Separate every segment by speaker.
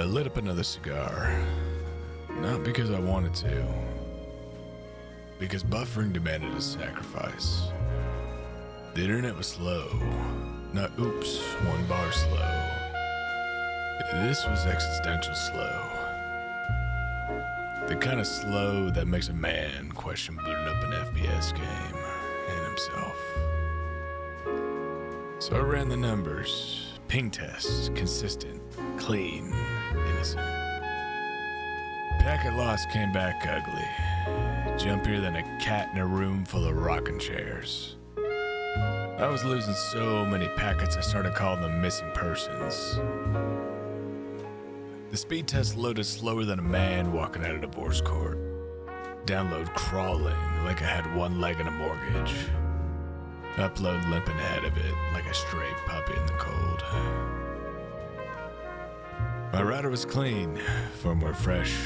Speaker 1: I lit up another cigar. Not because I wanted to. Because buffering demanded a sacrifice. The internet was slow. Not oops, one bar slow. This was existential slow. The kind of slow that makes a man question booting up an FPS game and himself. So I ran the numbers. Ping tests, consistent, clean, innocent. Packet loss came back ugly. Jumpier than a cat in a room full of rocking chairs. I was losing so many packets I started calling them missing persons. The speed test loaded slower than a man walking out of divorce court. Download crawling like I had one leg in a mortgage. Upload limping ahead of it like a stray puppy in the cold. My router was clean, firmware fresh,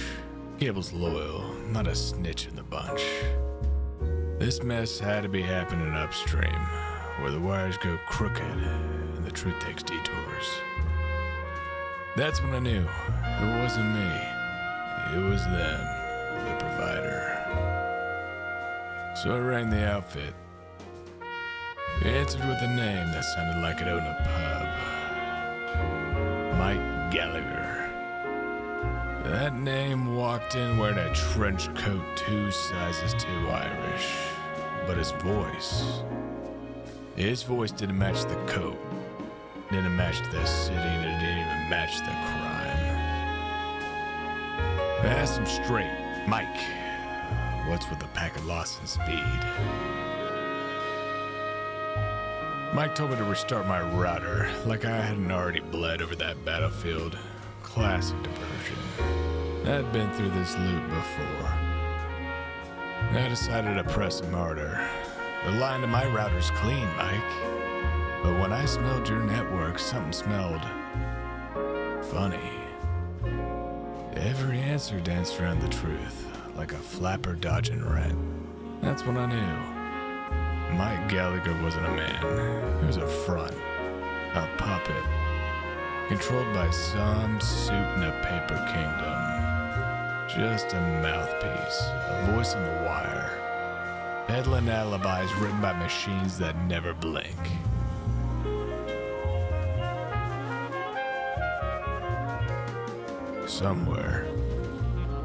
Speaker 1: cables loyal, not a snitch in the bunch. This mess had to be happening upstream, where the wires go crooked and the truth takes detours. That's when I knew it wasn't me, it was them, the provider. So I rang the outfit. They answered with a name that sounded like it owned a pub. Mike Gallagher. That name walked in wearing a trench coat 2 sizes too Irish. But his voice didn't match the coat, didn't match the city, and it didn't even match the crime. I asked him straight, Mike, what's with the packet loss and speed? Mike told me to restart my router, like I hadn't already bled over that battlefield. Classic diversion. I'd been through this loop before. I decided to press him harder. The line to my router's clean, Mike. But when I smelled your network, something smelled funny. Every answer danced around the truth, like a flapper dodging rat. That's when I knew. Mike Gallagher wasn't a man. He was a front, a puppet, controlled by some suit in a paper kingdom. Just a mouthpiece, a voice on the wire, peddling alibis written by machines that never blink. Somewhere,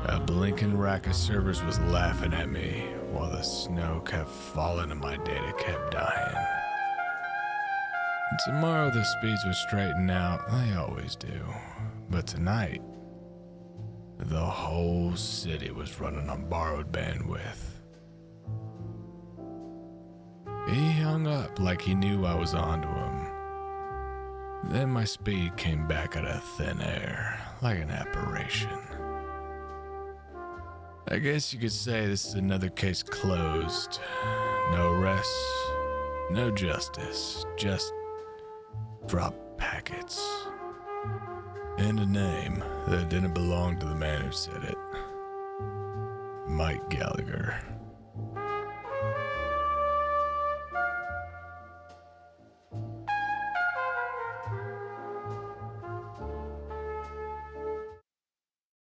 Speaker 1: a blinking rack of servers was laughing at me while the snow kept falling and my data kept dying. And tomorrow the speeds would straighten out, they always do. But tonight, the whole city was running on borrowed bandwidth. He hung up like he knew I was onto him. Then my speed came back out of thin air, like an apparition. I guess you could say this is another case closed. No arrests, no justice, just drop packets. And a name that didn't belong to the man who said it. Mike Gallagher.